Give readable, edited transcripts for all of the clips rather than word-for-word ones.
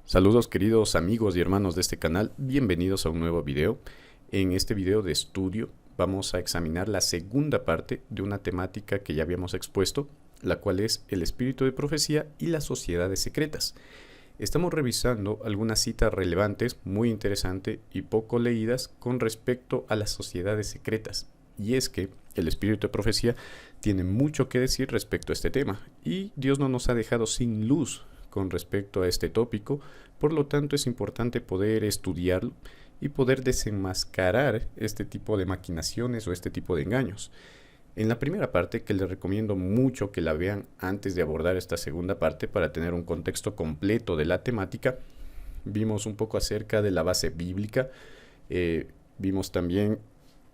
Saludos queridos amigos y hermanos de este canal, bienvenidos a un nuevo video. En este video de estudio vamos a examinar la segunda parte de una temática que ya habíamos expuesto, la cual es el espíritu de profecía y las sociedades secretas. Estamos revisando algunas citas relevantes, muy interesantes y poco leídas con respecto a las sociedades secretas. Y es que el espíritu de profecía tiene mucho que decir respecto a este tema y Dios no nos ha dejado sin luz con respecto a este tópico, por lo tanto es importante poder estudiarlo y poder desenmascarar este tipo de maquinaciones o este tipo de engaños. En la primera parte, que les recomiendo mucho que la vean antes de abordar esta segunda parte para tener un contexto completo de la temática, vimos un poco acerca de la base bíblica, vimos también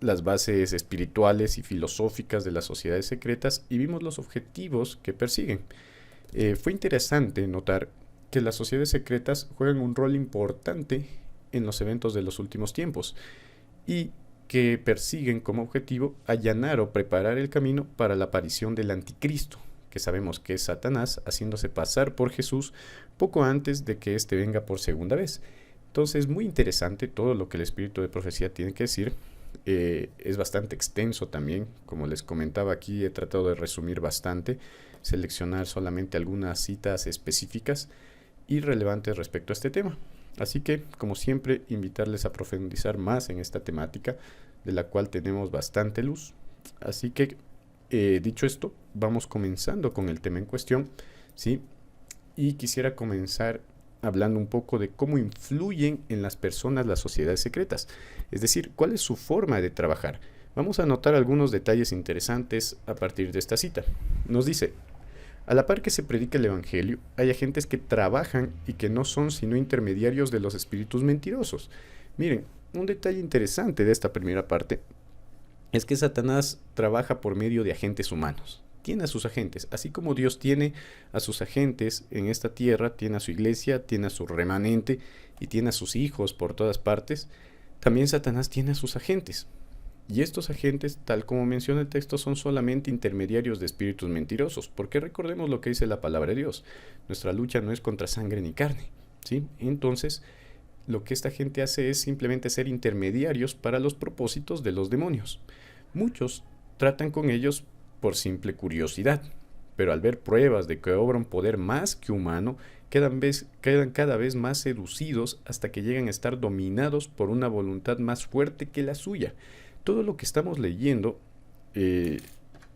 las bases espirituales y filosóficas de las sociedades secretas y vimos los objetivos que persiguen. Fue interesante notar que las sociedades secretas juegan un rol importante en los eventos de los últimos tiempos y que persiguen como objetivo allanar o preparar el camino para la aparición del anticristo, que sabemos que es Satanás haciéndose pasar por Jesús poco antes de que éste venga por segunda vez. Entonces, muy interesante todo lo que el espíritu de profecía tiene que decir. Es bastante extenso también, como les comentaba aquí, he tratado de resumir bastante, seleccionar solamente algunas citas específicas y relevantes respecto a este tema. Así que, como siempre, invitarles a profundizar más en esta temática, de la cual tenemos bastante luz. Así que, dicho esto, vamos comenzando con el tema en cuestión, ¿sí? Y quisiera comenzar hablando un poco de cómo influyen en las personas las sociedades secretas, es decir, cuál es su forma de trabajar. Vamos a notar algunos detalles interesantes a partir de esta cita. Nos dice: a la par que se predica el evangelio, hay agentes que trabajan y que no son sino intermediarios de los espíritus mentirosos. Miren, un detalle interesante de esta primera parte es que Satanás trabaja por medio de agentes humanos. Tiene a sus agentes, así como Dios tiene a sus agentes en esta tierra, tiene a su iglesia, tiene a su remanente y tiene a sus hijos por todas partes, también Satanás tiene a sus agentes. Y estos agentes, tal como menciona el texto, son solamente intermediarios de espíritus mentirosos, porque recordemos lo que dice la palabra de Dios: nuestra lucha no es contra sangre ni carne, ¿sí? Entonces, lo que esta gente hace es simplemente ser intermediarios para los propósitos de los demonios. Muchos tratan con ellos por simple curiosidad, pero al ver pruebas de que obra un poder más que humano, quedan cada vez más seducidos hasta que llegan a estar dominados por una voluntad más fuerte que la suya. Todo lo que estamos leyendo, el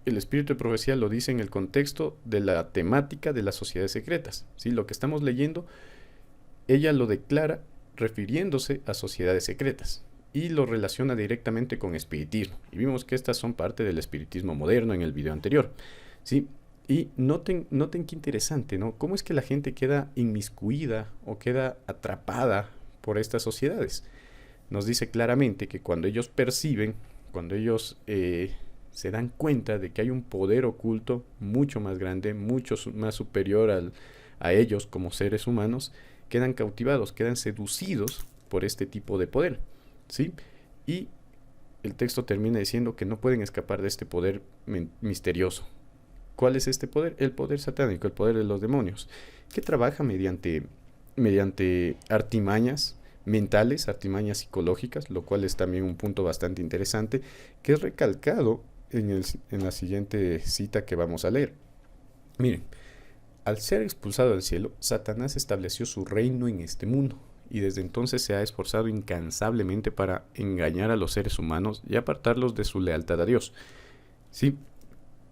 espíritu de profecía lo dice en el contexto de la temática de las sociedades secretas, ¿sí? Lo que estamos leyendo, ella lo declara refiriéndose a sociedades secretas y lo relaciona directamente con espiritismo. Y vimos que estas son parte del espiritismo moderno en el video anterior, ¿sí? Y noten qué interesante, ¿no? Cómo es que la gente queda inmiscuida o queda atrapada por estas sociedades. Nos dice claramente que cuando ellos perciben, cuando ellos se dan cuenta de que hay un poder oculto mucho más grande, mucho más superior a ellos como seres humanos, quedan cautivados, quedan seducidos por este tipo de poder, ¿sí? Y el texto termina diciendo que no pueden escapar de este poder misterioso. ¿Cuál es este poder? El poder satánico, el poder de los demonios, que trabaja mediante artimañas mentales, artimañas psicológicas, lo cual es también un punto bastante interesante, que es recalcado en la siguiente cita que vamos a leer. Miren, al ser expulsado del cielo, Satanás estableció su reino en este mundo, y desde entonces se ha esforzado incansablemente para engañar a los seres humanos y apartarlos de su lealtad a Dios. Sí,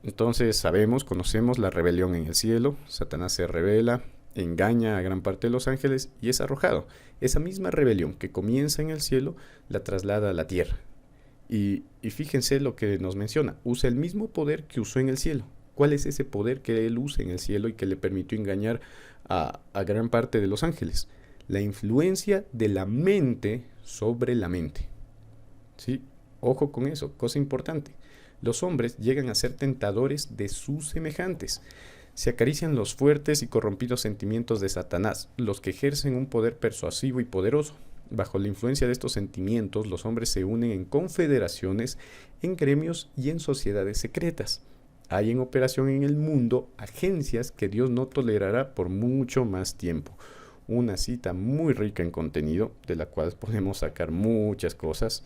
entonces conocemos la rebelión en el cielo. Satanás se rebela, engaña a gran parte de los ángeles y es arrojado. Esa misma rebelión que comienza en el cielo la traslada a la tierra. Y fíjense lo que nos menciona: usa el mismo poder que usó en el cielo. ¿Cuál es ese poder que él usa en el cielo y que le permitió engañar a gran parte de los ángeles? La influencia de la mente sobre la mente. ¿Sí? Ojo con eso, cosa importante. Los hombres llegan a ser tentadores de sus semejantes. Se acarician los fuertes y corrompidos sentimientos de Satanás, los que ejercen un poder persuasivo y poderoso. Bajo la influencia de estos sentimientos, los hombres se unen en confederaciones, en gremios y en sociedades secretas. Hay en operación en el mundo agencias que Dios no tolerará por mucho más tiempo. Una cita muy rica en contenido, de la cual podemos sacar muchas cosas.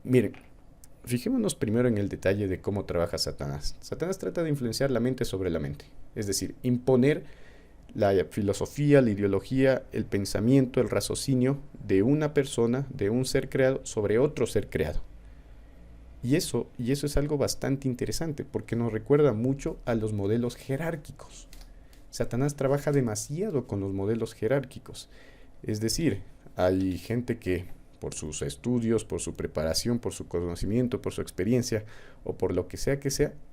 Miren, fijémonos primero en el detalle de cómo trabaja Satanás. Satanás trata de influenciar la mente sobre la mente, es decir, imponer la filosofía, la ideología, el pensamiento, el raciocinio de una persona, de un ser creado, sobre otro ser creado. Y eso es algo bastante interesante, porque nos recuerda mucho a los modelos jerárquicos. Satanás trabaja demasiado con los modelos jerárquicos. Es decir, hay gente que por sus estudios, por su preparación, por su conocimiento, por su experiencia, o por lo que sea,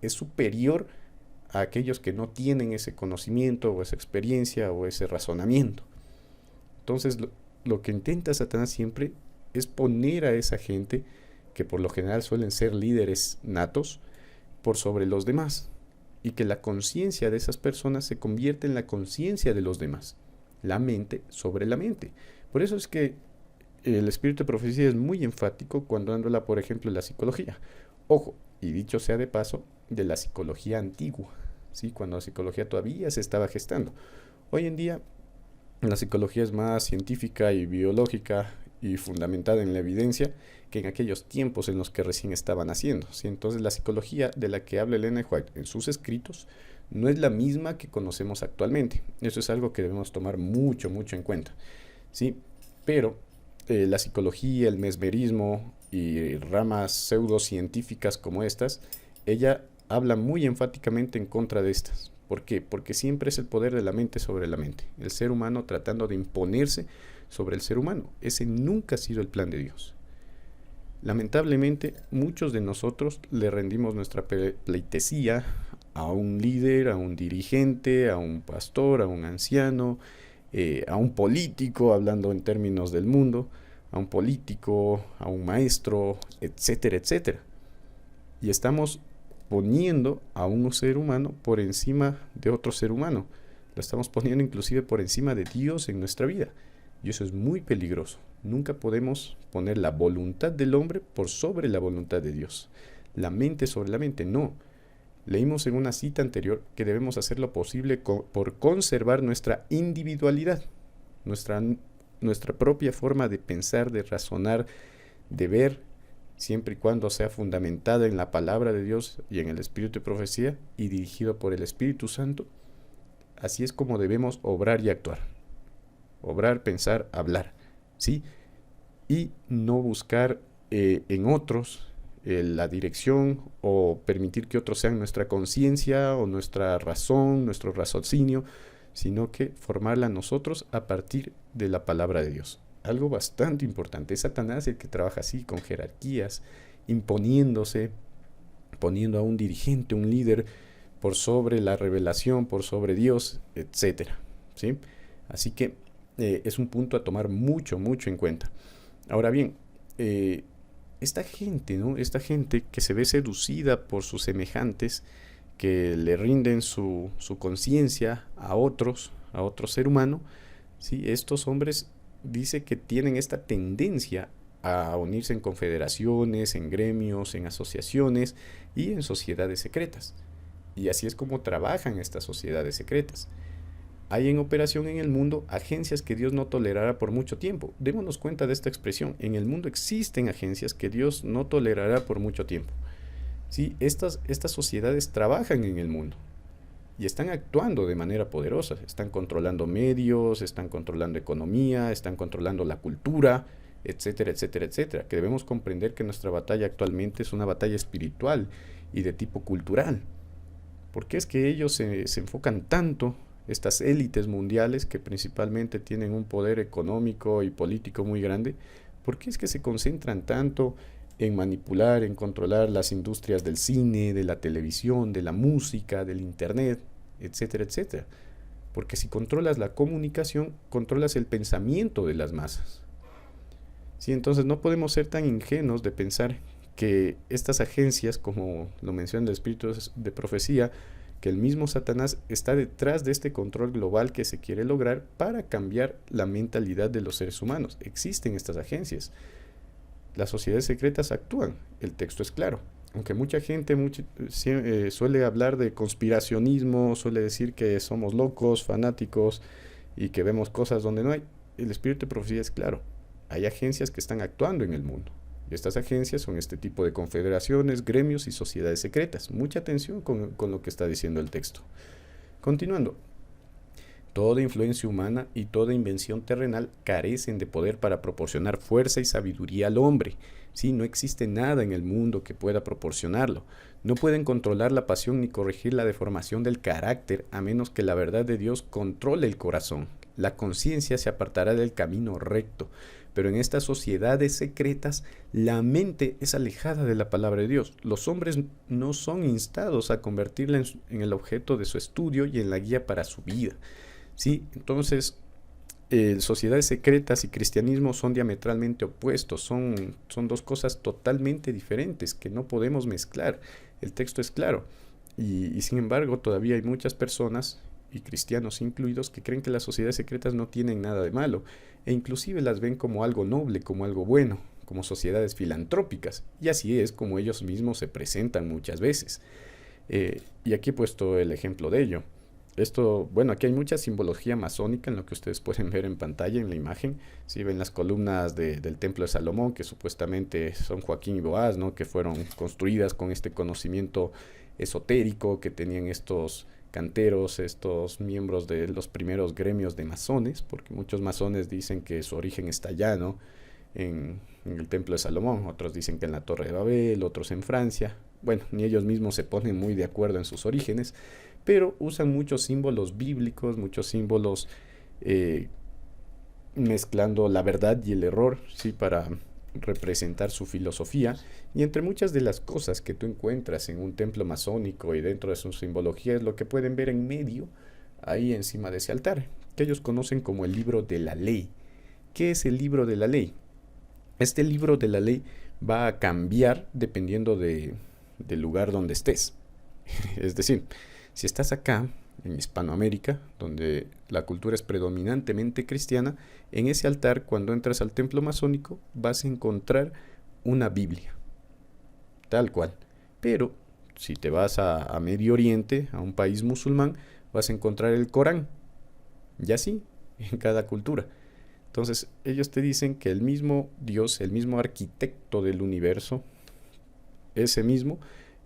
es superior a aquellos que no tienen ese conocimiento, o esa experiencia, o ese razonamiento. Entonces, lo que intenta Satanás siempre es poner a esa gente, que por lo general suelen ser líderes natos, por sobre los demás, y que la conciencia de esas personas se convierte en la conciencia de los demás, la mente sobre la mente. Por eso es que el espíritu de profecía es muy enfático cuando habla, por ejemplo, de la psicología. Ojo, y dicho sea de paso, de la psicología antigua, ¿sí? Cuando la psicología todavía se estaba gestando. Hoy en día la psicología es más científica y biológica y fundamentada en la evidencia que en aquellos tiempos en los que recién estaban haciendo, ¿sí? Entonces la psicología de la que habla Elena White en sus escritos no es la misma que conocemos actualmente. Eso es algo que debemos tomar mucho en cuenta, ¿sí? Pero la psicología, el mesmerismo y ramas pseudocientíficas como estas, ella habla muy enfáticamente en contra de estas. ¿Por qué? Porque siempre es el poder de la mente sobre la mente. El ser humano tratando de imponerse sobre el ser humano. Ese nunca ha sido el plan de Dios. Lamentablemente, muchos de nosotros le rendimos nuestra pleitesía a un líder, a un dirigente, a un pastor, a un anciano, a un político, hablando en términos del mundo, a un político, a un maestro, etcétera, etcétera. Y estamos poniendo a un ser humano por encima de otro ser humano. Lo estamos poniendo inclusive por encima de Dios en nuestra vida. Y eso es muy peligroso. Nunca podemos poner la voluntad del hombre por sobre la voluntad de Dios. La mente sobre la mente, no. Leímos en una cita anterior que debemos hacer lo posible por conservar nuestra individualidad, nuestra propia forma de pensar, de razonar, de ver, siempre y cuando sea fundamentada en la palabra de Dios y en el espíritu de profecía y dirigido por el Espíritu Santo. Así es como debemos obrar y actuar. Obrar, pensar, hablar, ¿sí? Y no buscar en otros la dirección o permitir que otros sean nuestra conciencia o nuestra razón, nuestro raciocinio, sino que formarla nosotros a partir de la palabra de Dios. Algo bastante importante. Es Satanás el que trabaja así, con jerarquías, imponiéndose, poniendo a un dirigente, un líder, por sobre la revelación, por sobre Dios, etcétera, ¿sí? Así que es un punto a tomar mucho en cuenta. Ahora bien, esta gente, ¿no? Esta gente que se ve seducida por sus semejantes, que le rinden su conciencia a otro ser humano, ¿sí? Estos hombres dice que tienen esta tendencia a unirse en confederaciones, en gremios, en asociaciones y en sociedades secretas. Y así es como trabajan estas sociedades secretas. Hay en operación en el mundo agencias que Dios no tolerará por mucho tiempo. Démonos cuenta de esta expresión. En el mundo existen agencias que Dios no tolerará por mucho tiempo. ¿Sí? Estas sociedades trabajan en el mundo y están actuando de manera poderosa. Están controlando medios, están controlando economía, están controlando la cultura, etcétera, etcétera, etcétera. Que debemos comprender que nuestra batalla actualmente es una batalla espiritual y de tipo cultural. ¿Por qué es que ellos se enfocan tanto, estas élites mundiales que principalmente tienen un poder económico y político muy grande? ¿Por qué es que se concentran tanto en manipular, en controlar las industrias del cine, de la televisión, de la música, del internet, etcétera, etcétera? Porque si controlas la comunicación, controlas el pensamiento de las masas. Sí, entonces no podemos ser tan ingenuos de pensar que estas agencias, como lo menciona el espíritu de profecía, que el mismo Satanás está detrás de este control global que se quiere lograr para cambiar la mentalidad de los seres humanos. Existen estas agencias. Las sociedades secretas actúan, el texto es claro. Aunque mucha gente suele hablar de conspiracionismo, suele decir que somos locos, fanáticos y que vemos cosas donde no hay, el espíritu de profecía es claro. Hay agencias que están actuando en el mundo. Y estas agencias son este tipo de confederaciones, gremios y sociedades secretas. Mucha atención con lo que está diciendo el texto. Continuando. Toda influencia humana y toda invención terrenal carecen de poder para proporcionar fuerza y sabiduría al hombre. Sí, no existe nada en el mundo que pueda proporcionarlo. No pueden controlar la pasión ni corregir la deformación del carácter a menos que la verdad de Dios controle el corazón. La conciencia se apartará del camino recto. Pero en estas sociedades secretas, la mente es alejada de la palabra de Dios. Los hombres no son instados a convertirla en el objeto de su estudio y en la guía para su vida. ¿Sí? Entonces, sociedades secretas y cristianismo son diametralmente opuestos, son dos cosas totalmente diferentes que no podemos mezclar. El texto es claro. Y sin embargo, todavía hay muchas personas, y cristianos incluidos, que creen que las sociedades secretas no tienen nada de malo, e inclusive las ven como algo noble, como algo bueno, como sociedades filantrópicas, y así es como ellos mismos se presentan muchas veces. Y aquí he puesto el ejemplo de ello. Bueno, aquí hay mucha simbología masónica en lo que ustedes pueden ver en pantalla, en la imagen. Si ven las columnas del Templo de Salomón, que supuestamente son Joaquín y Boaz, ¿no? Que fueron construidas con este conocimiento esotérico que tenían estos canteros, estos miembros de los primeros gremios de masones, porque muchos masones dicen que su origen está allá, ¿no? En el Templo de Salomón, otros dicen que en la Torre de Babel, otros en Francia. Bueno, ni ellos mismos se ponen muy de acuerdo en sus orígenes, pero usan muchos símbolos bíblicos, muchos símbolos mezclando la verdad y el error, ¿sí? Para representar su filosofía. Y entre muchas de las cosas que tú encuentras en un templo masónico y dentro de su simbología es lo que pueden ver en medio, ahí encima de ese altar, que ellos conocen como el libro de la ley. ¿Qué es el libro de la ley? Este libro de la ley va a cambiar dependiendo del lugar donde estés. Es decir, si estás acá, en Hispanoamérica, donde la cultura es predominantemente cristiana, en ese altar, cuando entras al templo masónico, vas a encontrar una Biblia, tal cual. Pero si te vas a Medio Oriente, a un país musulmán, vas a encontrar el Corán. Y así, en cada cultura. Entonces, ellos te dicen que el mismo Dios, el mismo arquitecto del universo, ese mismo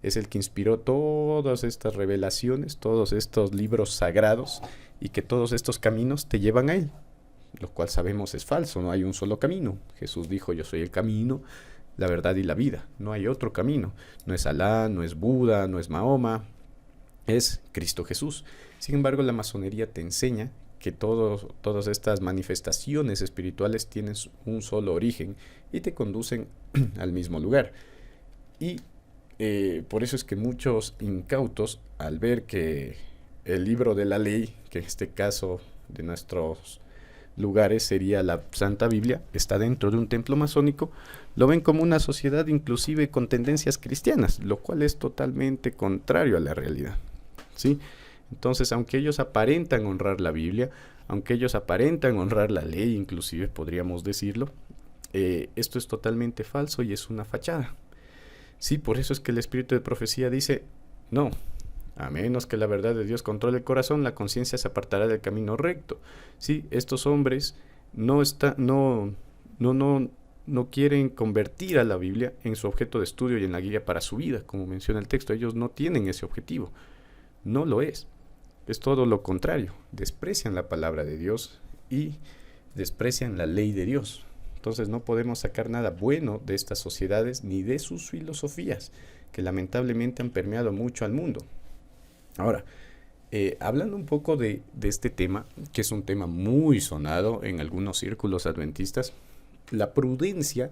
es el que inspiró todas estas revelaciones, todos estos libros sagrados, y que todos estos caminos te llevan a él, lo cual sabemos es falso. No hay un solo camino. Jesús dijo: yo soy el camino, la verdad y la vida. No hay otro camino. No es Alá, no es Buda, no es Mahoma, es Cristo Jesús. Sin embargo, la masonería te enseña que todas estas manifestaciones espirituales tienen un solo origen y te conducen al mismo lugar. Y por eso es que muchos incautos, al ver que el libro de la ley, que en este caso de nuestros lugares sería la Santa Biblia, está dentro de un templo masónico, lo ven como una sociedad inclusive con tendencias cristianas, lo cual es totalmente contrario a la realidad, ¿sí? Entonces, aunque ellos aparentan honrar la Biblia, aunque ellos aparentan honrar la ley, inclusive podríamos decirlo, esto es totalmente falso y es una fachada. Sí, por eso es que el espíritu de profecía dice: no, a menos que la verdad de Dios controle el corazón, la conciencia se apartará del camino recto. Sí, estos hombres no quieren convertir a la Biblia en su objeto de estudio y en la guía para su vida, como menciona el texto. Ellos no tienen ese objetivo, no lo es. Es todo lo contrario. Desprecian la palabra de Dios y desprecian la ley de Dios. Entonces no podemos sacar nada bueno de estas sociedades ni de sus filosofías, que lamentablemente han permeado mucho al mundo. Ahora, hablando un poco de este tema, que es un tema muy sonado en algunos círculos adventistas, la prudencia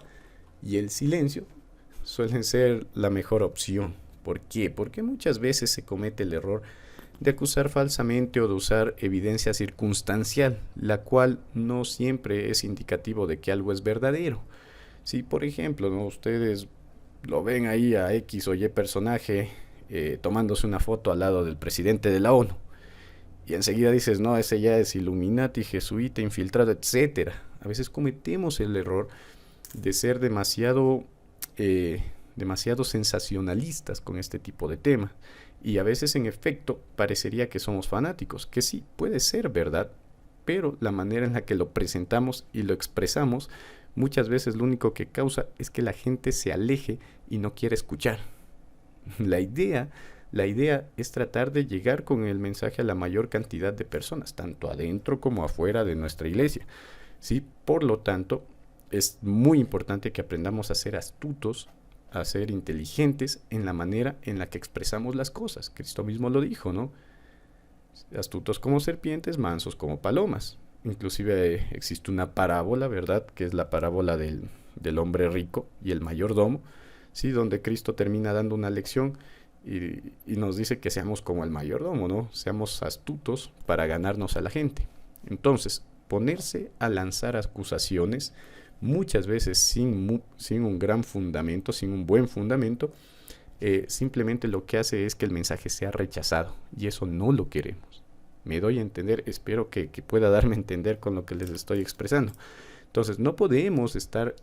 y el silencio suelen ser la mejor opción. ¿Por qué? Porque muchas veces se comete el error de acusar falsamente o de usar evidencia circunstancial, la cual no siempre es indicativo de que algo es verdadero. Si, por ejemplo, ¿no?, ustedes lo ven ahí a X o Y personaje tomándose una foto al lado del presidente de la ONU. Y enseguida dices, no, ese ya es Illuminati, jesuita, infiltrado, etcétera. A veces cometemos el error de ser demasiado sensacionalistas con este tipo de temas. Y a veces, en efecto, parecería que somos fanáticos, que sí, puede ser verdad, pero la manera en la que lo presentamos y lo expresamos, muchas veces lo único que causa es que la gente se aleje y no quiere escuchar. La idea es tratar de llegar con el mensaje a la mayor cantidad de personas, tanto adentro como afuera de nuestra iglesia. ¿Sí? Por lo tanto, es muy importante que aprendamos a ser astutos, a ser inteligentes en la manera en la que expresamos las cosas. Cristo mismo lo dijo, ¿no? Astutos como serpientes, mansos como palomas. Inclusive existe una parábola, ¿verdad? Que es la parábola del hombre rico y el mayordomo, ¿sí? Donde Cristo termina dando una lección y nos dice que seamos como el mayordomo, ¿no? Seamos astutos para ganarnos a la gente. Entonces, ponerse a lanzar acusaciones, muchas veces sin un gran fundamento, sin un buen fundamento, simplemente lo que hace es que el mensaje sea rechazado, y eso no lo queremos. Me doy a entender, espero que pueda darme a entender con lo que les estoy expresando. Entonces, no podemos estar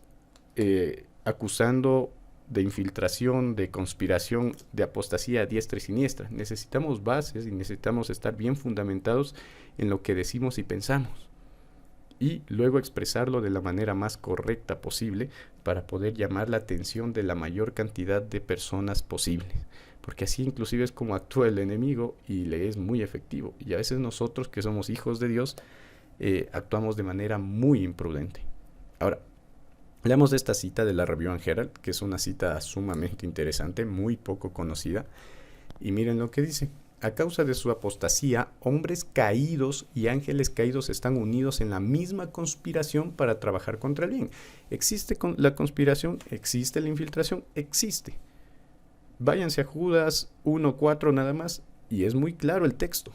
acusando de infiltración, de conspiración, de apostasía a diestra y siniestra. Necesitamos bases y necesitamos estar bien fundamentados en lo que decimos y pensamos, y luego expresarlo de la manera más correcta posible para poder llamar la atención de la mayor cantidad de personas posible, porque así inclusive es como actúa el enemigo y le es muy efectivo. Y a veces nosotros, que somos hijos de Dios, actuamos de manera muy imprudente. Ahora, leamos de esta cita de la Review and Herald, que es una cita sumamente interesante, muy poco conocida, y miren lo que dice. A causa de su apostasía, hombres caídos y ángeles caídos están unidos en la misma conspiración para trabajar contra el bien. ¿Existe la conspiración? ¿Existe la infiltración? Existe. Váyanse a Judas 1:4 nada más, y es muy claro el texto.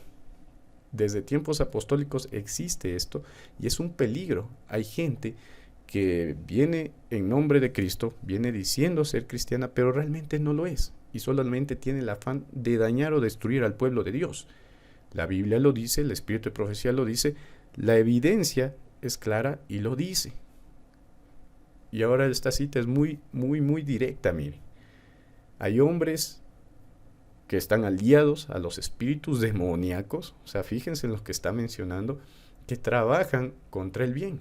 Desde tiempos apostólicos existe esto, y es un peligro. Hay gente que viene en nombre de Cristo, viene diciendo ser cristiana, pero realmente no lo es, y solamente tiene el afán de dañar o destruir al pueblo de Dios. La Biblia lo dice, el Espíritu de Profecía lo dice, la evidencia es clara y lo dice. Y ahora esta cita es muy directa, mire. Hay hombres que están aliados a los espíritus demoníacos, o sea, fíjense en lo que está mencionando, que trabajan contra el bien.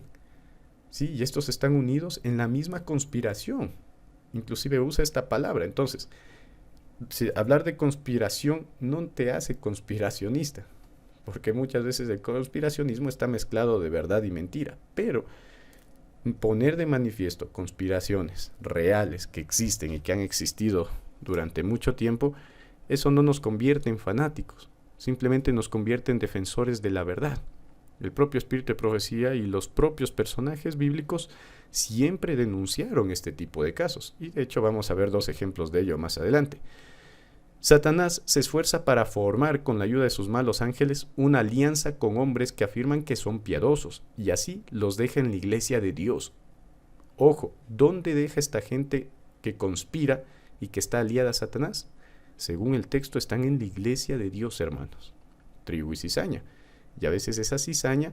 Sí, y estos están unidos en la misma conspiración. Inclusive usa esta palabra. Entonces, hablar de conspiración no te hace conspiracionista, porque muchas veces el conspiracionismo está mezclado de verdad y mentira. Pero poner de manifiesto conspiraciones reales que existen y que han existido durante mucho tiempo, eso no nos convierte en fanáticos, simplemente nos convierte en defensores de la verdad. El propio Espíritu de Profecía y los propios personajes bíblicos siempre denunciaron este tipo de casos, y de hecho vamos a ver 2 ejemplos de ello más adelante. Satanás se esfuerza para formar, con la ayuda de sus malos ángeles, una alianza con hombres que afirman que son piadosos, y así los deja en la iglesia de Dios. Ojo, ¿dónde deja esta gente que conspira y que está aliada a Satanás? Según el texto, están en la iglesia de Dios, hermanos. Trigo y cizaña. Y a veces esa cizaña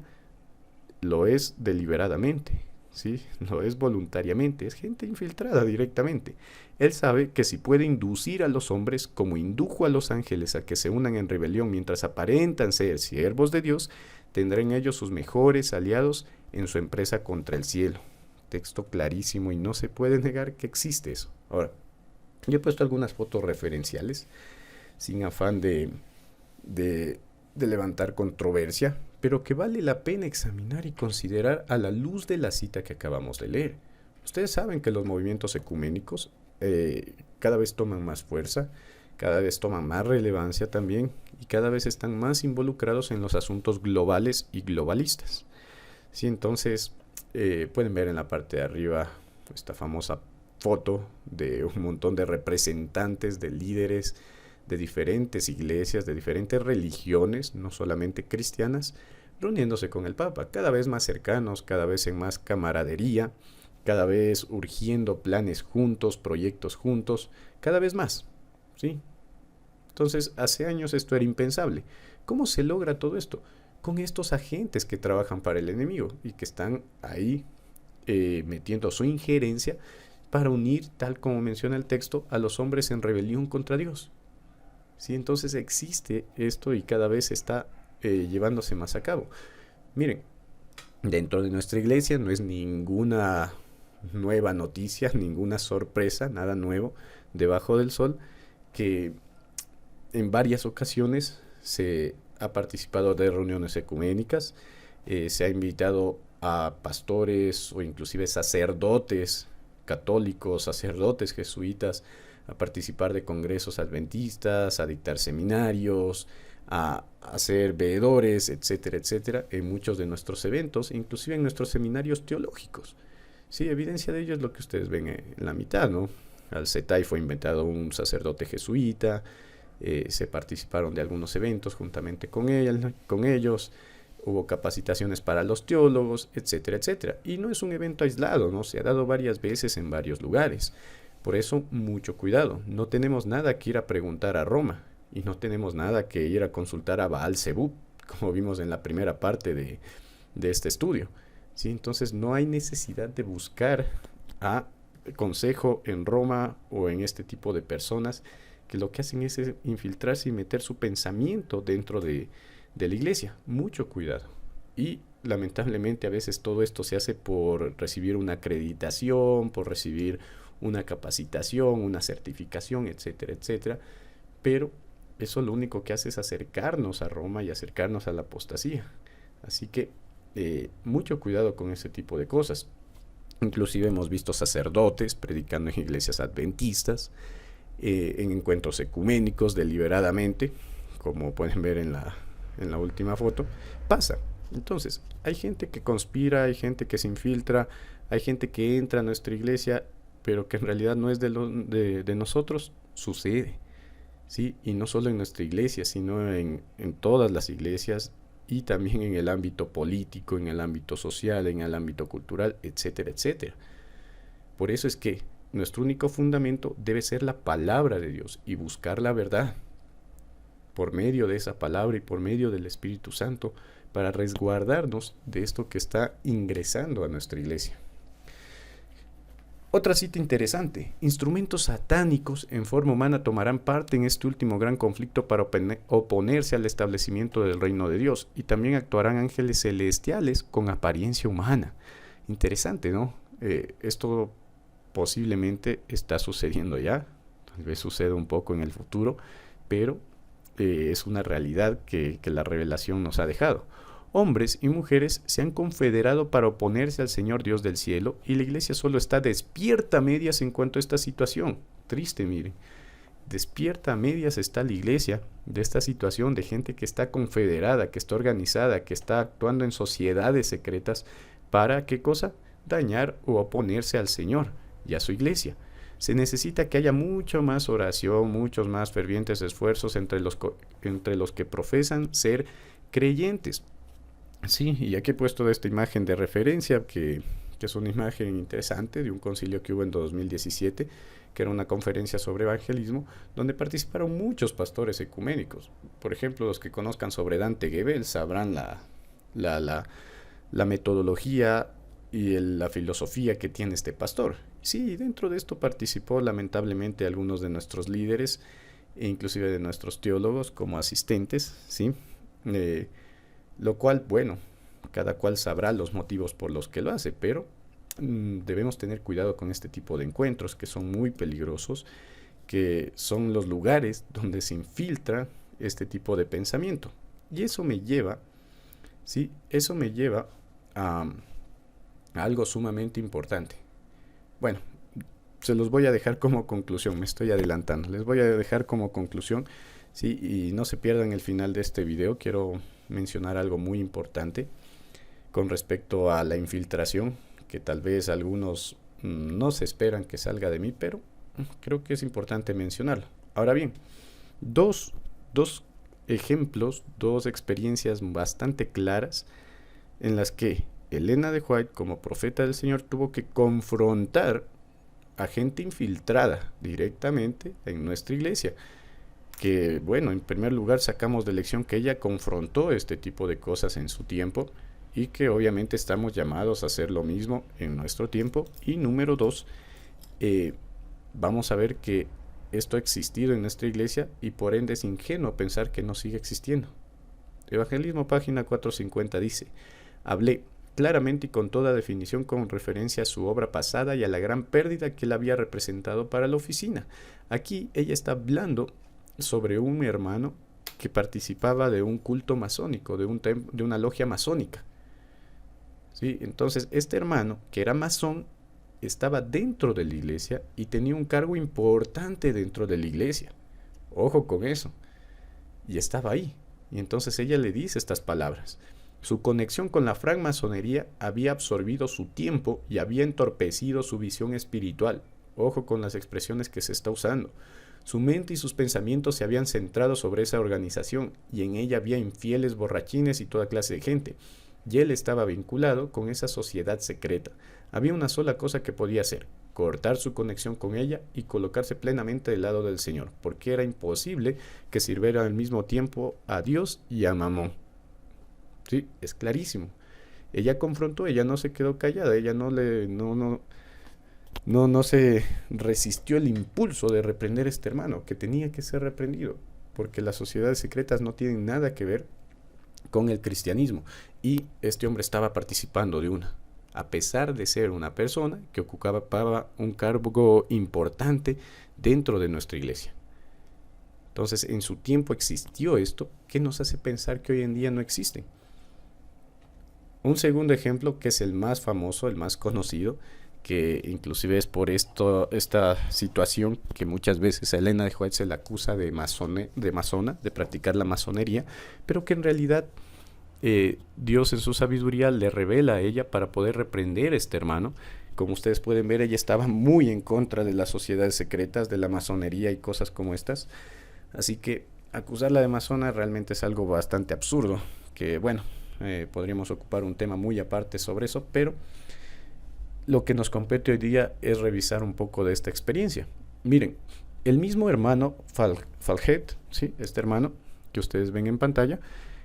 lo es deliberadamente, ¿sí? Lo es voluntariamente, es gente infiltrada directamente. Él sabe que si puede inducir a los hombres, como indujo a los ángeles a que se unan en rebelión mientras aparentan ser siervos de Dios, tendrán ellos sus mejores aliados en su empresa contra el cielo. Texto clarísimo, y no se puede negar que existe eso. Ahora, yo he puesto algunas fotos referenciales sin afán de levantar controversia, pero que vale la pena examinar y considerar a la luz de la cita que acabamos de leer. Ustedes saben que los movimientos ecuménicos cada vez toman más fuerza, cada vez toman más relevancia también, y cada vez están más involucrados en los asuntos globales y globalistas. Sí, entonces pueden ver en la parte de arriba esta famosa foto de un montón de representantes, de líderes de diferentes iglesias, de diferentes religiones, no solamente cristianas, reuniéndose con el Papa, cada vez más cercanos, cada vez en más camaradería, cada vez urgiendo planes juntos, proyectos juntos, cada vez más, ¿sí? Entonces, hace años esto era impensable. ¿Cómo se logra todo esto? Con estos agentes que trabajan para el enemigo y que están ahí metiendo su injerencia para unir, tal como menciona el texto, a los hombres en rebelión contra Dios. ¿Sí? Entonces existe esto y cada vez está llevándose más a cabo. Miren, dentro de nuestra iglesia no es ninguna nueva noticia, ninguna sorpresa, nada nuevo debajo del sol, que en varias ocasiones se ha participado de reuniones ecuménicas, se ha invitado a pastores o inclusive sacerdotes católicos, sacerdotes jesuitas, a participar de congresos adventistas, a dictar seminarios, a ser veedores, etcétera, etcétera, en muchos de nuestros eventos, inclusive en nuestros seminarios teológicos. Sí, evidencia de ello es lo que ustedes ven en la mitad, ¿no? Al CETAI fue inventado un sacerdote jesuita, se participaron de algunos eventos juntamente con ellos, hubo capacitaciones para los teólogos, etcétera, etcétera. Y no es un evento aislado, ¿no? Se ha dado varias veces en varios lugares. Por eso, mucho cuidado. No tenemos nada que ir a preguntar a Roma y no tenemos nada que ir a consultar a Baal Zebub, como vimos en la primera parte de este estudio. ¿Sí? Entonces, no hay necesidad de buscar a consejo en Roma o en este tipo de personas que lo que hacen es infiltrarse y meter su pensamiento dentro de la iglesia. Mucho cuidado. Y lamentablemente a veces todo esto se hace por recibir una acreditación, por recibir una capacitación, una certificación, etcétera, etcétera. Pero eso lo único que hace es acercarnos a Roma y acercarnos a la apostasía. Así que mucho cuidado con ese tipo de cosas. Inclusive hemos visto sacerdotes predicando en iglesias adventistas, en encuentros ecuménicos deliberadamente, como pueden ver en la última foto. Pasa. Entonces, hay gente que conspira, hay gente que se infiltra, hay gente que entra a nuestra iglesia, pero que en realidad no es de nosotros. Sucede, ¿sí? Y no solo en nuestra iglesia, sino en todas las iglesias, y también en el ámbito político, en el ámbito social, en el ámbito cultural, etcétera, etcétera. Por eso es que nuestro único fundamento debe ser la palabra de Dios y buscar la verdad por medio de esa palabra y por medio del Espíritu Santo para resguardarnos de esto que está ingresando a nuestra iglesia. Otra cita interesante: instrumentos satánicos en forma humana tomarán parte en este último gran conflicto para oponerse al establecimiento del reino de Dios, y también actuarán ángeles celestiales con apariencia humana. Interesante, ¿no? Esto posiblemente está sucediendo ya, tal vez suceda un poco en el futuro, pero es una realidad que la revelación nos ha dejado. Hombres y mujeres se han confederado para oponerse al Señor Dios del cielo, y la iglesia solo está despierta a medias en cuanto a esta situación. Triste, miren. Despierta a medias está la iglesia de esta situación de gente que está confederada, que está organizada, que está actuando en sociedades secretas para, ¿qué cosa? Dañar o oponerse al Señor y a su iglesia. Se necesita que haya mucho más oración, muchos más fervientes esfuerzos entre los que profesan ser creyentes. Sí, y aquí he puesto esta imagen de referencia, que es una imagen interesante de un concilio que hubo en 2017, que era una conferencia sobre evangelismo, donde participaron muchos pastores ecuménicos. Por ejemplo, los que conozcan sobre Dante Gebel sabrán la metodología y la filosofía que tiene este pastor. Sí, dentro de esto participó lamentablemente algunos de nuestros líderes, e inclusive de nuestros teólogos como asistentes, ¿sí? Lo cual, bueno, cada cual sabrá los motivos por los que lo hace, pero debemos tener cuidado con este tipo de encuentros que son muy peligrosos, que son los lugares donde se infiltra este tipo de pensamiento. Y eso me lleva, ¿sí? Eso me lleva a algo sumamente importante. Bueno, se los voy a dejar como conclusión, me estoy adelantando. Les voy a dejar como conclusión, ¿sí? Y no se pierdan el final de este video. Quiero mencionar algo muy importante con respecto a la infiltración, que tal vez algunos no se esperan que salga de mí, pero creo que es importante mencionarlo. Ahora bien, dos ejemplos, dos experiencias bastante claras en las que Elena de White, como profeta del Señor, tuvo que confrontar a gente infiltrada directamente en nuestra iglesia. que, bueno, en primer lugar sacamos de lección que ella confrontó este tipo de cosas en su tiempo y que obviamente estamos llamados a hacer lo mismo en nuestro tiempo. Y número dos, vamos a ver que esto ha existido en nuestra iglesia y por ende es ingenuo pensar que no sigue existiendo. Evangelismo, página 450 dice: hablé claramente y con toda definición con referencia a su obra pasada y a la gran pérdida que él había representado para la oficina. Aquí ella está hablando sobre un hermano que participaba de un culto masónico, de una logia masónica. ¿Sí? Entonces, este hermano, que era masón, estaba dentro de la iglesia y tenía un cargo importante dentro de la iglesia. Ojo con eso. Y estaba ahí. Y entonces ella le dice estas palabras: su conexión con la francmasonería había absorbido su tiempo y había entorpecido su visión espiritual. Ojo con las expresiones que se está usando. Su mente y sus pensamientos se habían centrado sobre esa organización y en ella había infieles, borrachines y toda clase de gente. Y él estaba vinculado con esa sociedad secreta. Había una sola cosa que podía hacer: cortar su conexión con ella y colocarse plenamente del lado del Señor, porque era imposible que sirviera al mismo tiempo a Dios y a Mamón. Sí, es clarísimo. Ella confrontó, ella no se quedó callada, ella no se resistió el impulso de reprender a este hermano, que tenía que ser reprendido, porque las sociedades secretas no tienen nada que ver con el cristianismo, y este hombre estaba participando de una, a pesar de ser una persona que ocupaba un cargo importante dentro de nuestra iglesia. Entonces, en su tiempo existió esto. ¿Qué nos hace pensar que hoy en día no existe? Un segundo ejemplo, que es el más famoso, el más conocido, que inclusive es por esta situación que muchas veces a Elena de White se la acusa de masona, de practicar la masonería, pero que en realidad Dios en su sabiduría le revela a ella para poder reprender a este hermano. Como ustedes pueden ver, ella estaba muy en contra de las sociedades secretas, de la masonería y cosas como estas. Así que acusarla de masona realmente es algo bastante absurdo, que bueno, podríamos ocupar un tema muy aparte sobre eso, pero lo que nos compete hoy día es revisar un poco de esta experiencia. Miren, el mismo hermano Faljet, ¿sí? Este hermano que ustedes ven en pantalla,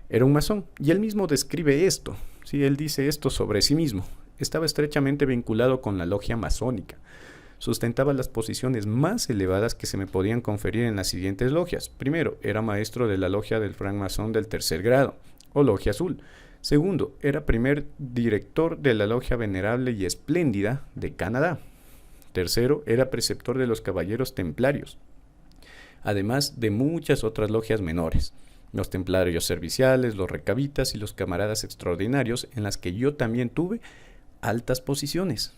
era un masón, y él mismo describe esto, ¿sí? Él dice esto sobre sí mismo: estaba estrechamente vinculado con la logia masónica, sustentaba las posiciones más elevadas que se me podían conferir en las siguientes logias. Primero, era maestro de la logia del francmasón del tercer grado, o logia azul. Segundo, era primer director de la logia venerable y espléndida de Canadá. Tercero, era preceptor de los caballeros templarios, además de muchas otras logias menores: los templarios serviciales, los recabitas y los camaradas extraordinarios, en las que yo también tuve altas posiciones.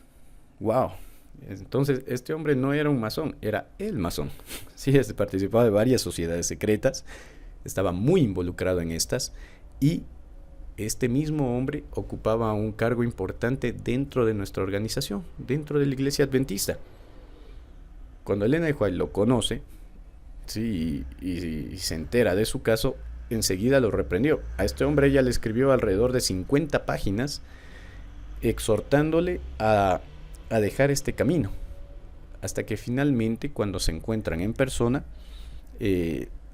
¡Wow! Entonces, este hombre no era un masón, era el masón. Sí, participaba de varias sociedades secretas, estaba muy involucrado en estas, y este mismo hombre ocupaba un cargo importante dentro de nuestra organización, dentro de la iglesia adventista. Cuando Elena de White lo conoce, sí, y se entera de su caso, enseguida lo reprendió. A este hombre ella le escribió alrededor de 50 páginas exhortándole a dejar este camino, hasta que finalmente, cuando se encuentran en persona,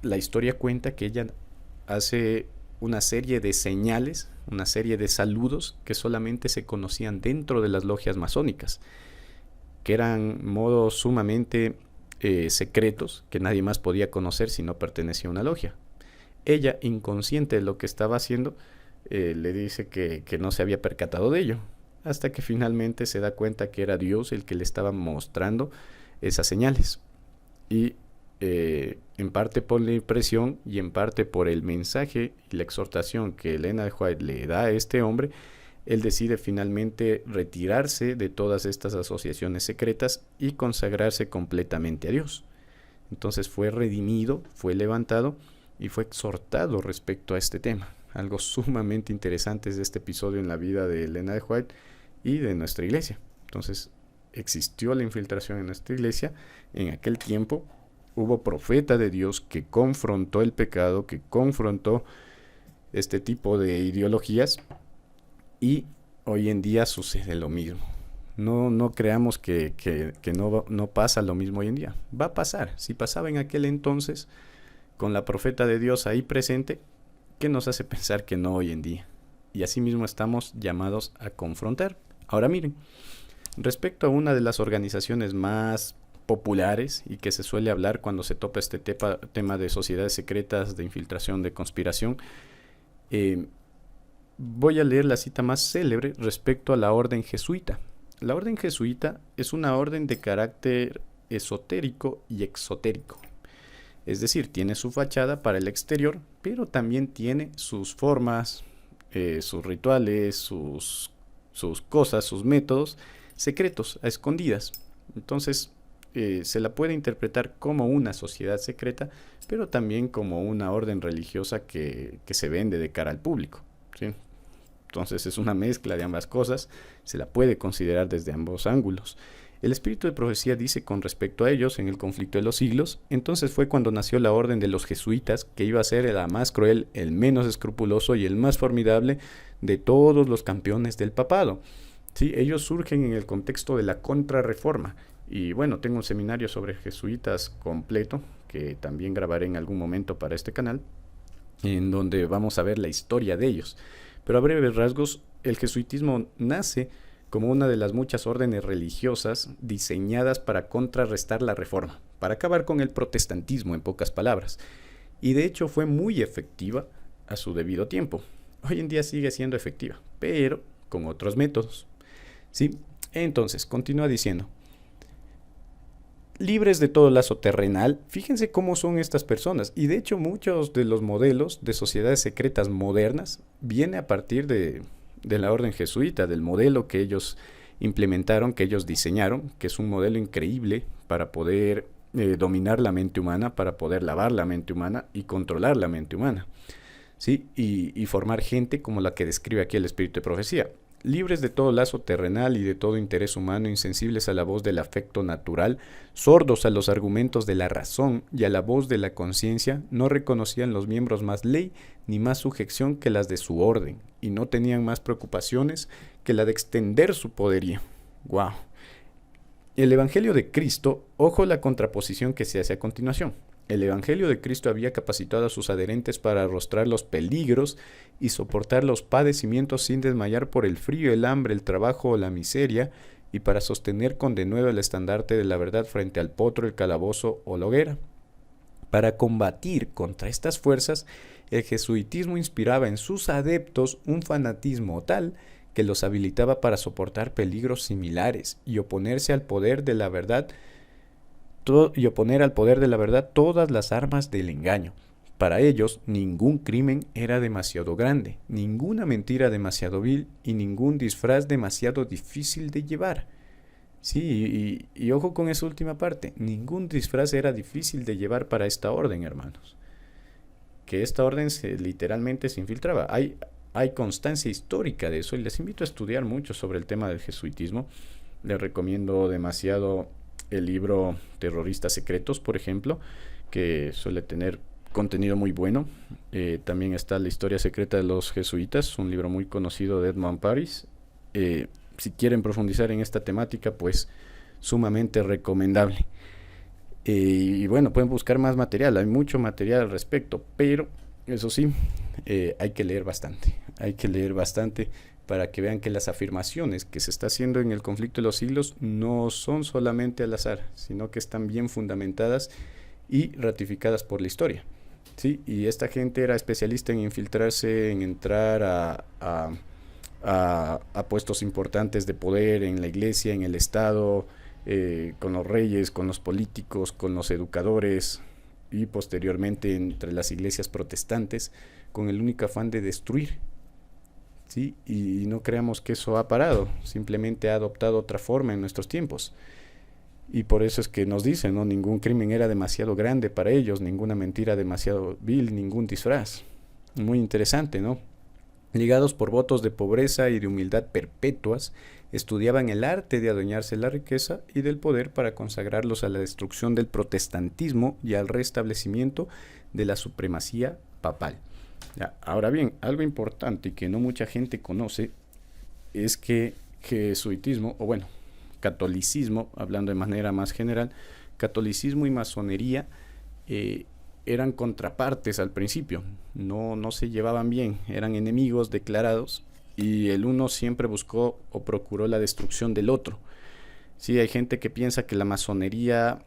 la historia cuenta que ella hace una serie de señales, una serie de saludos que solamente se conocían dentro de las logias masónicas, que eran modos sumamente secretos que nadie más podía conocer si no pertenecía a una logia. Ella, inconsciente de lo que estaba haciendo, le dice que no se había percatado de ello, hasta que finalmente se da cuenta que era Dios el que le estaba mostrando esas señales. Y en parte por la impresión y en parte por el mensaje y la exhortación que Elena de White le da a este hombre, él decide finalmente retirarse de todas estas asociaciones secretas y consagrarse completamente a Dios. Entonces fue redimido, fue levantado y fue exhortado respecto a este tema. Algo sumamente interesante es este episodio en la vida de Elena de White y de nuestra iglesia. Entonces, existió la infiltración en nuestra iglesia. En aquel tiempo hubo profeta de Dios que confrontó el pecado, que confrontó este tipo de ideologías, y hoy en día sucede lo mismo. No creamos que no pasa lo mismo hoy en día. Va a pasar. Si pasaba en aquel entonces, con la profeta de Dios ahí presente, ¿qué nos hace pensar que no hoy en día? Y asimismo estamos llamados a confrontar. Ahora miren, respecto a una de las organizaciones más populares y que se suele hablar cuando se topa este tema de sociedades secretas, de infiltración, de conspiración, voy a leer la cita más célebre respecto a la orden jesuita. La orden jesuita es una orden de carácter esotérico y exotérico. Es decir, tiene su fachada para el exterior, pero también tiene sus formas, sus rituales, sus cosas, sus métodos secretos, a escondidas. Entonces, se la puede interpretar como una sociedad secreta, pero también como una orden religiosa que se vende de cara al público, ¿sí? Entonces es una mezcla de ambas cosas, se la puede considerar desde ambos ángulos. El espíritu de profecía dice con respecto a ellos en el conflicto de los siglos, entonces fue cuando nació la orden de los jesuitas, que iba a ser la más cruel, el menos escrupuloso y el más formidable de todos los campeones del papado. Sí, ellos surgen en el contexto de la contrarreforma. Y bueno, tengo un seminario sobre jesuitas completo, que también grabaré en algún momento para este canal, en donde vamos a ver la historia de ellos. Pero a breves rasgos, el jesuitismo nace como una de las muchas órdenes religiosas diseñadas para contrarrestar la reforma, para acabar con el protestantismo en pocas palabras. Y de hecho fue muy efectiva a su debido tiempo. Hoy en día sigue siendo efectiva, pero con otros métodos. ¿Sí? Entonces, continúa diciendo: libres de todo lazo terrenal. Fíjense cómo son estas personas. Y de hecho muchos de los modelos de sociedades secretas modernas viene a partir de la orden jesuita, del modelo que ellos implementaron, que ellos diseñaron, que es un modelo increíble para poder dominar la mente humana, para poder lavar la mente humana y controlar la mente humana, ¿sí? Y formar gente como la que describe aquí el espíritu de profecía. Libres de todo lazo terrenal y de todo interés humano, insensibles a la voz del afecto natural, sordos a los argumentos de la razón y a la voz de la conciencia, no reconocían los miembros más ley ni más sujeción que las de su orden, y no tenían más preocupaciones que la de extender su poderío. ¡Wow! El Evangelio de Cristo, ojo la contraposición que se hace a continuación. El Evangelio de Cristo había capacitado a sus adherentes para arrostrar los peligros y soportar los padecimientos sin desmayar por el frío, el hambre, el trabajo o la miseria, y para sostener con denuedo el estandarte de la verdad frente al potro, el calabozo o la hoguera. Para combatir contra estas fuerzas, el jesuitismo inspiraba en sus adeptos un fanatismo tal que los habilitaba para soportar peligros similares y oponerse al poder de la verdad todas las armas del engaño. Para ellos, ningún crimen era demasiado grande, ninguna mentira demasiado vil y ningún disfraz demasiado difícil de llevar. Sí, y ojo con esa última parte, ningún disfraz era difícil de llevar para esta orden, hermanos. Que esta orden literalmente se infiltraba. Hay constancia histórica de eso y les invito a estudiar mucho sobre el tema del jesuitismo. Les recomiendo demasiado el libro Terroristas Secretos, por ejemplo, que suele tener contenido muy bueno. También está La Historia Secreta de los Jesuitas, un libro muy conocido de Edmond Paris. Si quieren profundizar en esta temática, pues sumamente recomendable. Y bueno, pueden buscar más material, hay mucho material al respecto, pero eso sí, hay que leer bastante para que vean que las afirmaciones que se está haciendo en el conflicto de los siglos no son solamente al azar, sino que están bien fundamentadas y ratificadas por la historia, ¿sí? Y esta gente era especialista en infiltrarse, en entrar a puestos importantes de poder en la iglesia, en el Estado, con los reyes, con los políticos, con los educadores y posteriormente entre las iglesias protestantes, con el único afán de destruir. ¿Sí? Y no creamos que eso ha parado, simplemente ha adoptado otra forma en nuestros tiempos. Y por eso es que nos dicen, ¿no? Ningún crimen era demasiado grande para ellos, ninguna mentira demasiado vil, ningún disfraz. Muy interesante, ¿no? Ligados por votos de pobreza y de humildad perpetuas, estudiaban el arte de adueñarse la riqueza y del poder para consagrarlos a la destrucción del protestantismo y al restablecimiento de la supremacía papal. Ya, ahora bien, algo importante y que no mucha gente conoce es que jesuitismo, o bueno, catolicismo, hablando de manera más general, catolicismo y masonería eran contrapartes al principio, no se llevaban bien, eran enemigos declarados y el uno siempre buscó o procuró la destrucción del otro. Sí, hay gente que piensa que la masonería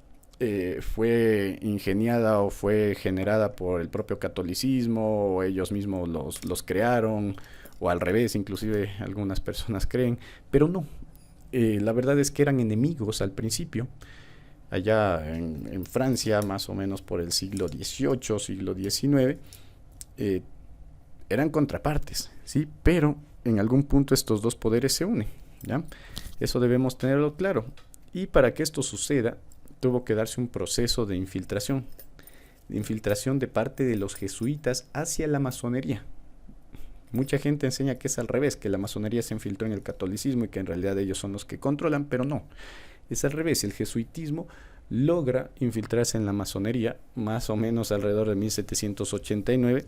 fue ingeniada o fue generada por el propio catolicismo, o ellos mismos los crearon, o al revés, inclusive algunas personas creen, pero no. La verdad es que eran enemigos al principio, allá en Francia, más o menos por el siglo XVIII, siglo XIX, eran contrapartes, ¿sí? Pero en algún punto estos dos poderes se unen, ¿ya? Eso debemos tenerlo claro. Y para que esto suceda, tuvo que darse un proceso de infiltración de parte de los jesuitas hacia la masonería. Mucha gente enseña que es al revés, que la masonería se infiltró en el catolicismo y que en realidad ellos son los que controlan, pero no, es al revés. El jesuitismo logra infiltrarse en la masonería más o menos alrededor de 1789,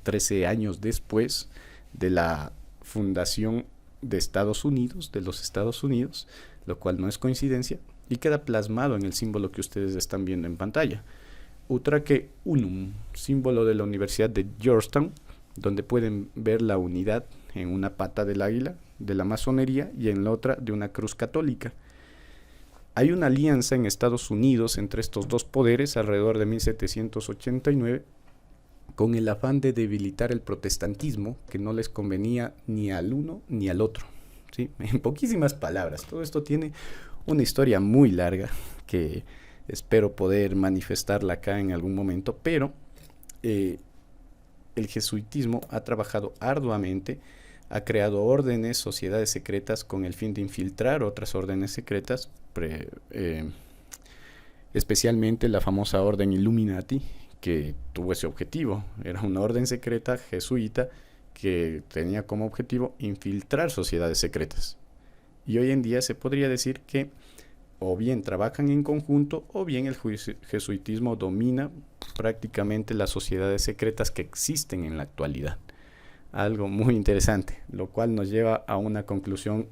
13 años después de la fundación de Estados Unidos, de los Estados Unidos, lo cual no es coincidencia, y queda plasmado en el símbolo que ustedes están viendo en pantalla. Utraque Unum, símbolo de la Universidad de Georgetown, donde pueden ver la unidad en una pata del águila de la masonería y en la otra de una cruz católica. Hay una alianza en Estados Unidos entre estos dos poderes alrededor de 1789 con el afán de debilitar el protestantismo, que no les convenía ni al uno ni al otro, ¿sí? En poquísimas palabras, todo esto tiene una historia muy larga que espero poder manifestarla acá en algún momento, pero el jesuitismo ha trabajado arduamente, ha creado órdenes, sociedades secretas con el fin de infiltrar otras órdenes secretas, especialmente la famosa orden Illuminati, que tuvo ese objetivo. Era una orden secreta jesuita que tenía como objetivo infiltrar sociedades secretas. Y hoy en día se podría decir que o bien trabajan en conjunto o bien el jesuitismo domina prácticamente las sociedades secretas que existen en la actualidad. Algo muy interesante, lo cual nos lleva a una conclusión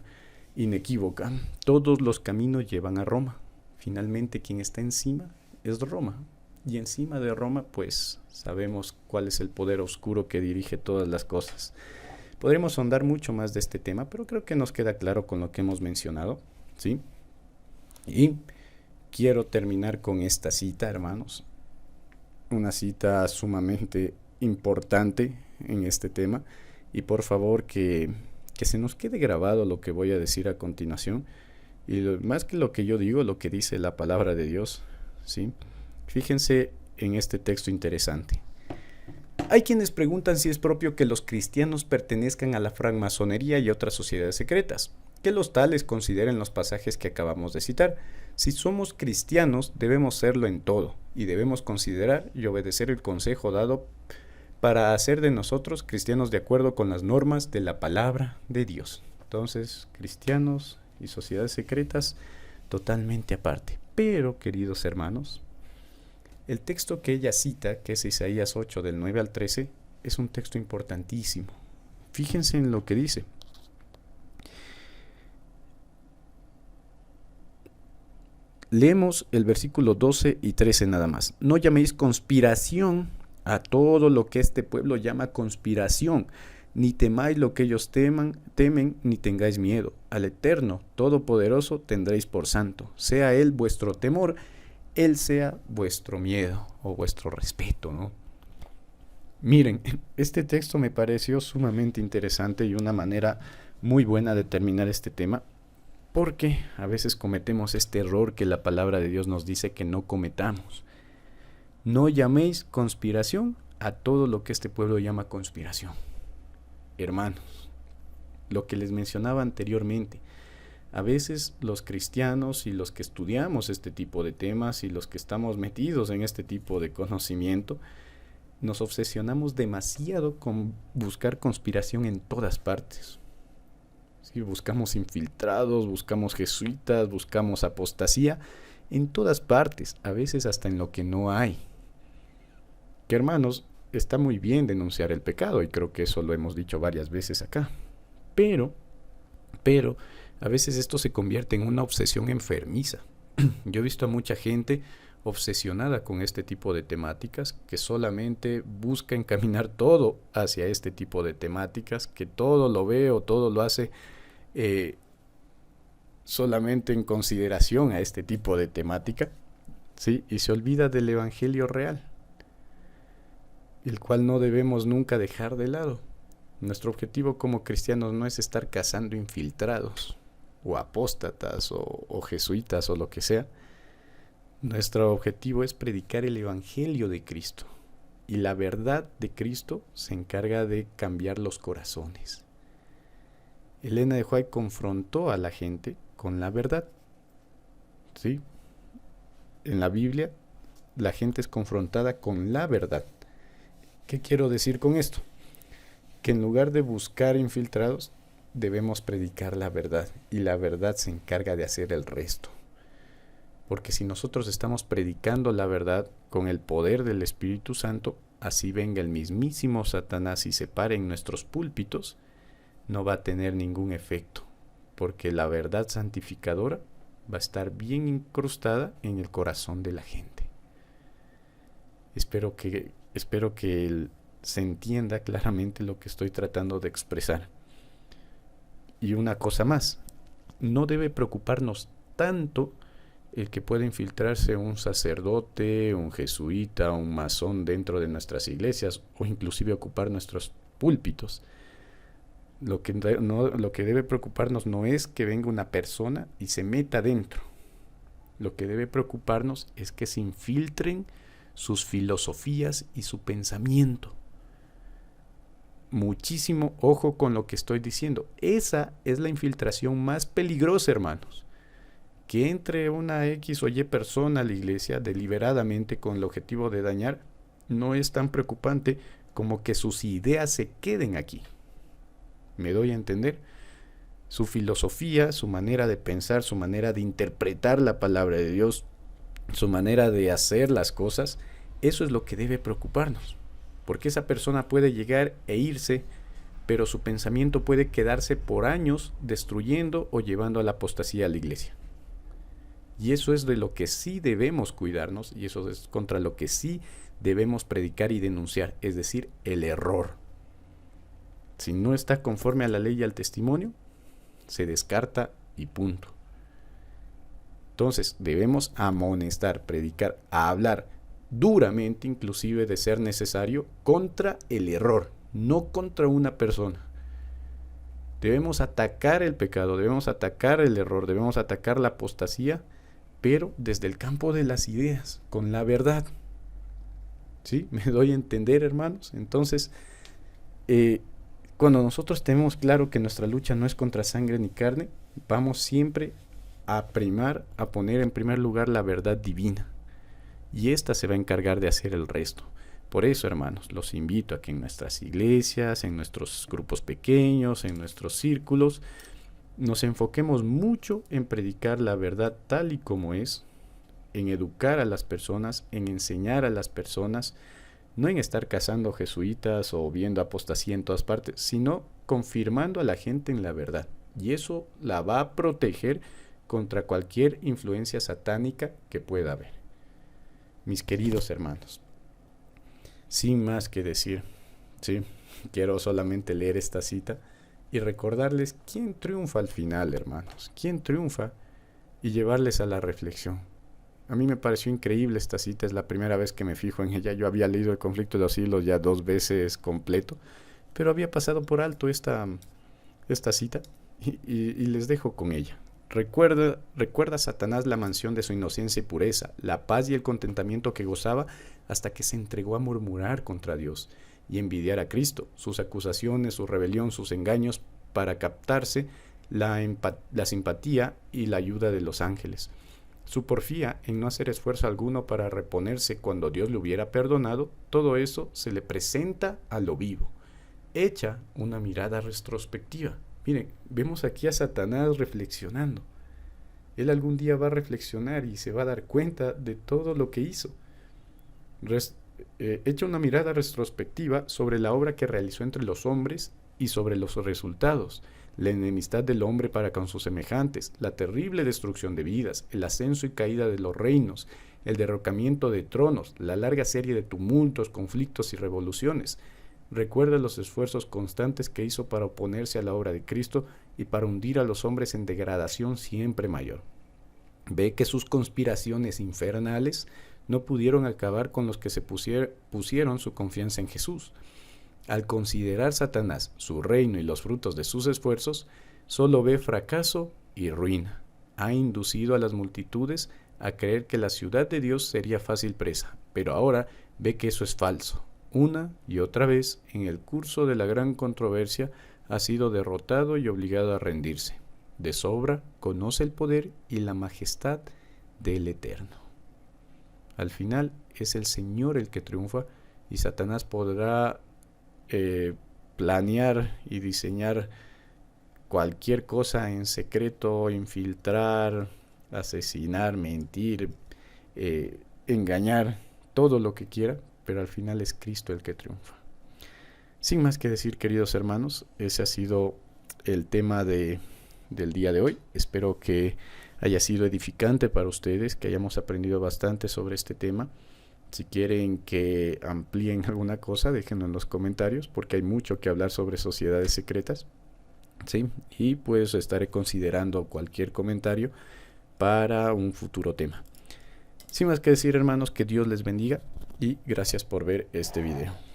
inequívoca. Todos los caminos llevan a Roma. Finalmente quien está encima es Roma. Y encima de Roma, pues sabemos cuál es el poder oscuro que dirige todas las cosas. Podremos ahondar mucho más de este tema, pero creo que nos queda claro con lo que hemos mencionado, ¿sí? Y quiero terminar con esta cita, hermanos. Una cita sumamente importante en este tema. Y por favor que se nos quede grabado lo que voy a decir a continuación. Y más que lo que yo digo, lo que dice la palabra de Dios, ¿sí? Fíjense en este texto interesante. Hay quienes preguntan si es propio que los cristianos pertenezcan a la francmasonería y otras sociedades secretas, que los tales consideren los pasajes que acabamos de citar. Si somos cristianos, debemos serlo en todo, y debemos considerar y obedecer el consejo dado para hacer de nosotros cristianos de acuerdo con las normas de la palabra de Dios. Entonces, cristianos y sociedades secretas totalmente aparte. Pero, queridos hermanos, el texto que ella cita, que es Isaías 8 del 9 al 13, es un texto importantísimo. Fíjense en lo que dice. Leemos el versículo 12 y 13 nada más. No llaméis conspiración a todo lo que este pueblo llama conspiración, ni temáis lo que ellos temen, ni tengáis miedo. Al Eterno Todopoderoso tendréis por santo. Sea Él vuestro temor, Él sea vuestro miedo o vuestro respeto, ¿no? Miren, este texto me pareció sumamente interesante y una manera muy buena de terminar este tema, porque a veces cometemos este error que la palabra de Dios nos dice que no cometamos. No llaméis conspiración a todo lo que este pueblo llama conspiración. Hermanos, lo que les mencionaba anteriormente, a veces los cristianos y los que estudiamos este tipo de temas y los que estamos metidos en este tipo de conocimiento, nos obsesionamos demasiado con buscar conspiración en todas partes. Sí, buscamos infiltrados, buscamos jesuitas, buscamos apostasía en todas partes, a veces hasta en lo que no hay. Que hermanos, está muy bien denunciar el pecado y creo que eso lo hemos dicho varias veces acá. Pero a veces esto se convierte en una obsesión enfermiza. Yo he visto a mucha gente obsesionada con este tipo de temáticas, que solamente busca encaminar todo hacia este tipo de temáticas, que todo lo ve o todo lo hace solamente en consideración a este tipo de temática, ¿sí? Y se olvida del evangelio real, el cual no debemos nunca dejar de lado. Nuestro objetivo como cristianos no es estar cazando infiltrados o apóstatas o jesuitas o lo que sea. Nuestro objetivo es predicar el evangelio de Cristo, y la verdad de Cristo se encarga de cambiar los corazones. Elena de White confrontó a la gente con la verdad, ¿sí? En la Biblia la gente es confrontada con la verdad. ¿Qué quiero decir con esto? Que en lugar de buscar infiltrados, debemos predicar la verdad, y la verdad se encarga de hacer el resto. Porque si nosotros estamos predicando la verdad con el poder del Espíritu Santo, así venga el mismísimo Satanás y se pare en nuestros púlpitos, no va a tener ningún efecto, porque la verdad santificadora va a estar bien incrustada en el corazón de la gente. Espero que se entienda claramente lo que estoy tratando de expresar. Y una cosa más, no debe preocuparnos tanto el que pueda infiltrarse un sacerdote, un jesuita, un masón dentro de nuestras iglesias, o inclusive ocupar nuestros púlpitos. Lo que debe preocuparnos no es que venga una persona y se meta dentro. Lo que debe preocuparnos es que se infiltren sus filosofías y su pensamiento. Muchísimo ojo con lo que estoy diciendo. Esa es la infiltración más peligrosa, hermanos. Que entre una X o Y persona a la iglesia deliberadamente con el objetivo de dañar, no es tan preocupante como que sus ideas se queden aquí. ¿Me doy a entender? Su filosofía, su manera de pensar, su manera de interpretar la palabra de Dios, su manera de hacer las cosas, eso es lo que debe preocuparnos. Porque esa persona puede llegar e irse, pero su pensamiento puede quedarse por años destruyendo o llevando a la apostasía a la iglesia. Y eso es de lo que sí debemos cuidarnos, y eso es contra lo que sí debemos predicar y denunciar, es decir, el error. Si no está conforme a la ley y al testimonio, se descarta y punto. Entonces debemos amonestar, predicar, hablar duramente, inclusive de ser necesario, contra el error, no contra una persona. Debemos atacar el pecado, debemos atacar el error, debemos atacar la apostasía, pero desde el campo de las ideas, con la verdad. ¿Sí? ¿Me doy a entender, hermanos? Entonces, cuando nosotros tenemos claro que nuestra lucha no es contra sangre ni carne, vamos siempre a poner en primer lugar la verdad divina. Y esta se va a encargar de hacer el resto. Por eso, hermanos, los invito a que en nuestras iglesias, en nuestros grupos pequeños, en nuestros círculos, nos enfoquemos mucho en predicar la verdad tal y como es, en educar a las personas, en enseñar a las personas, no en estar cazando jesuitas o viendo apostasía en todas partes, sino confirmando a la gente en la verdad. Y eso la va a proteger contra cualquier influencia satánica que pueda haber. Mis queridos hermanos, sin más que decir, ¿sí? Quiero solamente leer esta cita y recordarles quién triunfa al final, hermanos, quién triunfa, y llevarles a la reflexión. A mí me pareció increíble esta cita, es la primera vez que me fijo en ella. Yo había leído El conflicto de los siglos ya 2 veces completo, pero había pasado por alto esta cita y les dejo con ella. Recuerda Satanás la mansión de su inocencia y pureza, la paz y el contentamiento que gozaba hasta que se entregó a murmurar contra Dios y envidiar a Cristo, sus acusaciones, su rebelión, sus engaños, para captarse la simpatía y la ayuda de los ángeles. Su porfía en no hacer esfuerzo alguno para reponerse cuando Dios le hubiera perdonado, todo eso se le presenta a lo vivo. Echa una mirada retrospectiva. Miren, vemos aquí a Satanás reflexionando. Él algún día va a reflexionar y se va a dar cuenta de todo lo que hizo. Echa una mirada retrospectiva sobre la obra que realizó entre los hombres y sobre los resultados, la enemistad del hombre para con sus semejantes, la terrible destrucción de vidas, el ascenso y caída de los reinos, el derrocamiento de tronos, la larga serie de tumultos, conflictos y revoluciones. Recuerda los esfuerzos constantes que hizo para oponerse a la obra de Cristo y para hundir a los hombres en degradación siempre mayor. Ve que sus conspiraciones infernales no pudieron acabar con los que se pusieron su confianza en Jesús. Al considerar Satanás su reino y los frutos de sus esfuerzos, solo ve fracaso y ruina. Ha inducido a las multitudes a creer que la ciudad de Dios sería fácil presa, pero ahora ve que eso es falso. Una y otra vez, en el curso de la gran controversia, ha sido derrotado y obligado a rendirse. De sobra conoce el poder y la majestad del Eterno. Al final es el Señor el que triunfa y Satanás podrá planear y diseñar cualquier cosa en secreto, infiltrar, asesinar, mentir, engañar, todo lo que quiera, pero al final es Cristo el que triunfa. Sin más que decir, queridos hermanos, ese ha sido el tema del día de hoy. Espero que haya sido edificante para ustedes, que hayamos aprendido bastante sobre este tema. Si quieren que amplíen alguna cosa, déjenlo en los comentarios, porque hay mucho que hablar sobre sociedades secretas, ¿sí? Y pues estaré considerando cualquier comentario para un futuro tema. Sin más que decir, hermanos, que Dios les bendiga y gracias por ver este video.